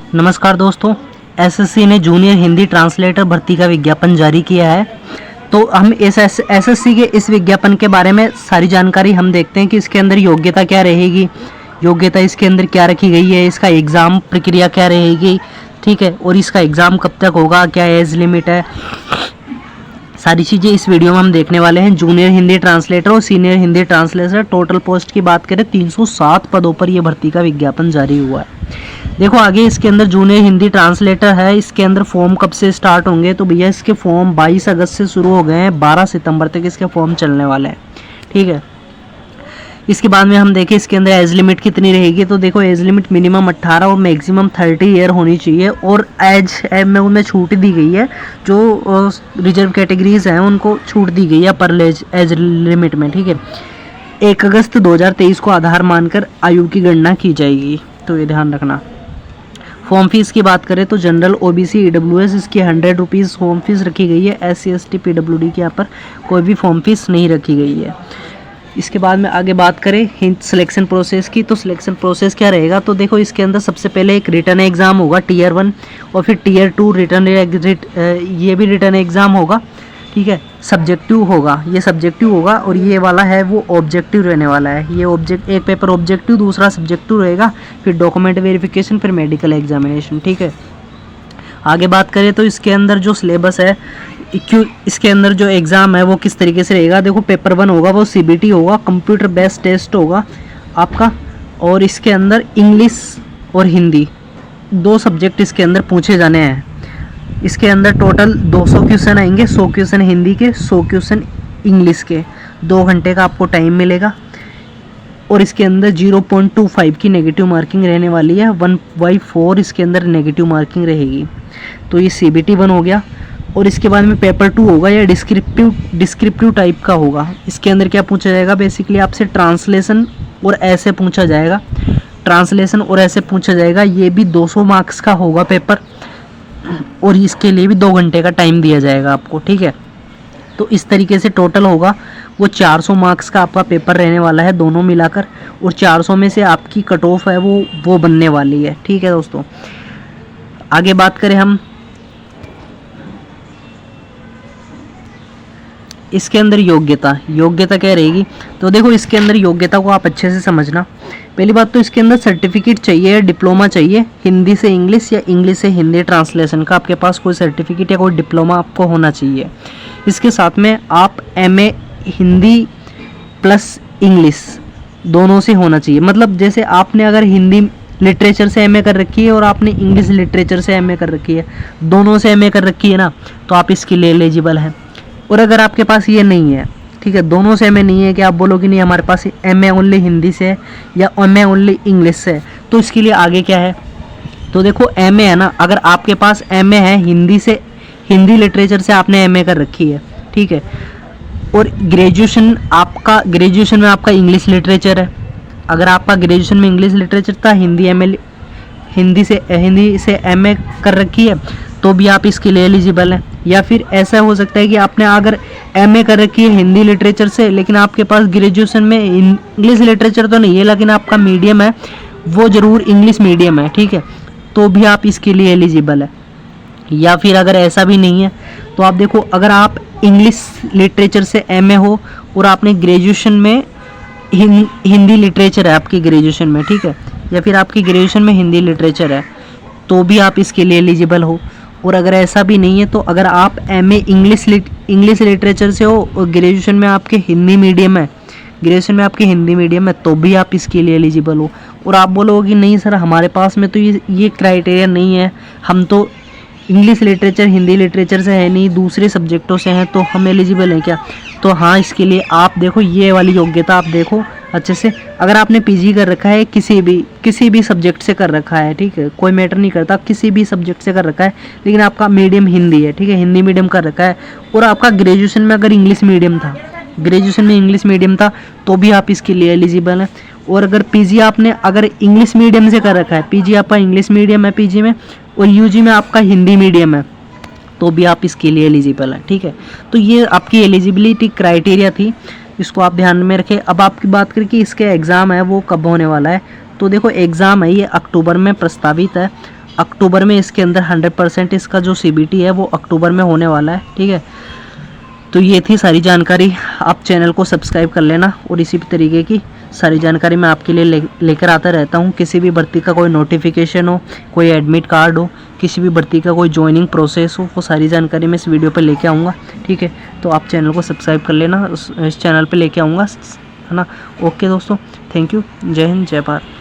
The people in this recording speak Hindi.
नमस्कार दोस्तों, एसएससी ने जूनियर हिंदी ट्रांसलेटर भर्ती का विज्ञापन जारी किया है। तो हम इस एसएससी के इस विज्ञापन के बारे में सारी जानकारी हम देखते हैं कि इसके अंदर योग्यता क्या रहेगी, योग्यता इसके अंदर क्या रखी गई है, इसका एग्ज़ाम प्रक्रिया क्या रहेगी, ठीक है, और इसका एग्ज़ाम कब तक होगा, क्या एज लिमिट है, सारी चीज़ें इस वीडियो में हम देखने वाले हैं। जूनियर हिंदी ट्रांसलेटर और senior Hindi translator total post की बात करें 307 पदों पर यह भर्ती का विज्ञापन जारी हुआ है। देखो आगे इसके अंदर जूनियर हिंदी ट्रांसलेटर है, इसके अंदर फॉर्म कब से स्टार्ट होंगे, तो भैया इसके फॉर्म 22 अगस्त से शुरू हो गए हैं, 12 सितंबर तक इसके फॉर्म चलने वाले हैं, ठीक है। इसके बाद में हम देखें इसके अंदर एज लिमिट कितनी रहेगी, तो देखो एज लिमिट मिनिमम 18 और मैक्सिमम 30 ईयर होनी चाहिए, और एज में उनमें छूट दी गई है, जो रिजर्व कैटेगरीज हैं उनको छूट दी गई है पर एज लिमिट में, ठीक है। 1 अगस्त 2023 को आधार मानकर आयु की गणना की जाएगी, तो ये ध्यान रखना। फॉर्म फीस की बात करें तो जनरल ओबीसी ईडब्ल्यूएस इसकी 100 रुपीज़ फॉर्म फीस रखी गई है। SC ST PWD के यहाँ पर कोई भी फॉर्म फीस नहीं रखी गई है। इसके बाद में आगे बात करें सिलेक्शन प्रोसेस की, तो सिलेक्शन प्रोसेस क्या रहेगा, तो देखो इसके अंदर सबसे पहले एक रिटर्न एग्ज़ाम होगा Tier 1, और फिर Tier 2 रिटर्न ये भी रिटर्न एग्ज़ाम होगा, ठीक है। सब्जेक्टिव होगा, ये सब्जेक्टिव होगा, और ये वाला है वो ऑब्जेक्टिव रहने वाला है। ये एक पेपर ऑब्जेक्टिव, दूसरा सब्जेक्टिव रहेगा, फिर डॉक्यूमेंट वेरिफिकेशन, फिर मेडिकल एग्जामिनेशन, ठीक है। आगे बात करें तो इसके अंदर जो सिलेबस है, इसके अंदर जो एग्ज़ाम है वो किस तरीके से रहेगा, देखो पेपर 1 होगा वो CBT होगा, कंप्यूटर बेस्ड टेस्ट होगा आपका, और इसके अंदर इंग्लिश और हिंदी 2 सब्जेक्ट इसके अंदर पूछे जाने हैं। इसके अंदर टोटल 200 क्वेश्चन आएंगे, 100 क्वेश्चन हिंदी के, 100 क्वेश्चन इंग्लिश के। 2 घंटे का आपको टाइम मिलेगा, और इसके अंदर 0.25 की नेगेटिव मार्किंग रहने वाली है, 1/4 इसके अंदर नेगेटिव मार्किंग रहेगी। तो ये CBT 1 हो गया, और इसके बाद में पेपर 2 होगा, या डिस्क्रिप्टिव टाइप का होगा। इसके अंदर क्या पूछा जाएगा, बेसिकली आपसे ट्रांसलेशन और ऐसे पूछा जाएगा, ट्रांसलेशन और ऐसे पूछा जाएगा। ये भी 200 मार्क्स का होगा पेपर, और इसके लिए भी 2 घंटे का टाइम दिया जाएगा आपको, ठीक है। तो इस तरीके से टोटल होगा वो 400 मार्क्स का आपका पेपर रहने वाला है दोनों मिलाकर, और 400 में से आपकी कट ऑफ है वो बनने वाली है, ठीक है दोस्तों। आगे बात करें हम इसके अंदर योग्यता क्या रहेगी, तो देखो इसके अंदर योग्यता को आप अच्छे से समझना। पहली बात तो इसके अंदर सर्टिफिकेट चाहिए, डिप्लोमा चाहिए, हिंदी से इंग्लिश या इंग्लिश से हिंदी ट्रांसलेशन का आपके पास कोई सर्टिफिकेट या कोई डिप्लोमा आपको होना चाहिए। इसके साथ में आप MA हिंदी प्लस इंग्लिश दोनों से होना चाहिए। मतलब जैसे आपने अगर हिंदी लिटरेचर से MA कर रखी है और आपने इंग्लिश लिटरेचर से MA कर रखी है, दोनों से MA कर रखी है ना, तो आप इसके लिए एलिजिबल हैं। और अगर आपके पास ये नहीं है, ठीक है, दोनों से MA नहीं है कि आप बोलो कि नहीं हमारे पास MA ओनली हिंदी से है या MA ओनली इंग्लिश से है, तो इसके लिए आगे क्या है, तो देखो MA है ना, अगर आपके पास MA है हिंदी से, हिंदी लिटरेचर से आपने MA कर रखी है, ठीक है, और ग्रेजुएशन में आपका इंग्लिश लिटरेचर है, अगर आपका ग्रेजुएशन में इंग्लिश लिटरेचर था, हिंदी से MA कर रखी है, तो भी आप इसके लिए एलिजिबल हैं। या फिर ऐसा हो सकता है कि आपने अगर MA कर रखी है हिंदी लिटरेचर से, लेकिन आपके पास ग्रेजुएशन में इंग्लिश लिटरेचर तो नहीं है, लेकिन आपका मीडियम है वो ज़रूर इंग्लिश मीडियम है, ठीक है, तो भी आप इसके लिए एलिजिबल है। या फिर अगर ऐसा भी नहीं है, तो आप देखो अगर आप इंग्लिश लिटरेचर से MA हो और आपने ग्रेजुएशन में हिंदी लिटरेचर है आपकी ग्रेजुएशन में, ठीक है, या फिर आपकी ग्रेजुएशन में हिंदी लिटरेचर है, तो भी आप इसके लिए एलिजिबल हो। और अगर ऐसा भी नहीं है, तो अगर आप MA इंग्लिश लिटरेचर से हो और ग्रेजुएशन में आपके हिंदी मीडियम है, तो भी आप इसके लिए एलिजिबल हो। और आप बोलोगे कि नहीं सर हमारे पास में तो ये क्राइटेरिया नहीं है, हम तो इंग्लिश लिटरेचर हिंदी लिटरेचर से है नहीं, दूसरे सब्जेक्टों से हैं, तो हम एलिजिबल हैं क्या, तो हाँ इसके लिए आप देखो ये वाली योग्यता आप देखो अच्छे से। अगर आपने PG कर रखा है किसी भी सब्जेक्ट से कर रखा है, ठीक है, कोई मैटर नहीं करता, किसी भी सब्जेक्ट से कर रखा है, लेकिन आपका मीडियम हिंदी है, ठीक है, हिंदी मीडियम कर रखा है, और आपका ग्रेजुएशन में अगर इंग्लिश मीडियम था, तो भी आप इसके लिए एलिजिबल हैं। और अगर PG आपने अगर इंग्लिश मीडियम से कर रखा है, PG आपका इंग्लिश मीडियम है PG में, और UG में आपका हिंदी मीडियम है, तो भी आप इसके लिए एलिजिबल हैं, ठीक है। तो ये आपकी एलिजिबिलिटी क्राइटेरिया थी, इसको आप ध्यान में रखें। अब आपकी बात करें कि इसके एग्ज़ाम है वो कब होने वाला है, तो देखो एग्ज़ाम है ये अक्टूबर में प्रस्तावित है, अक्टूबर में इसके अंदर 100% इसका जो CBT है वो अक्टूबर में होने वाला है, ठीक है। तो ये थी सारी जानकारी। आप चैनल को सब्सक्राइब कर लेना और इसी तरीके की सारी जानकारी मैं आपके लिए लेकर आता रहता हूँ। किसी भी भर्ती का कोई नोटिफिकेशन हो, कोई एडमिट कार्ड हो, किसी भी भर्ती का कोई ज्वाइनिंग प्रोसेस हो, वो सारी जानकारी मैं इस वीडियो पे लेके आऊँगा, ठीक है। तो आप चैनल को सब्सक्राइब कर लेना, इस चैनल पे लेके आऊँगा, है ना। ओके दोस्तों, थैंक यू। जय हिंद, जय भारत।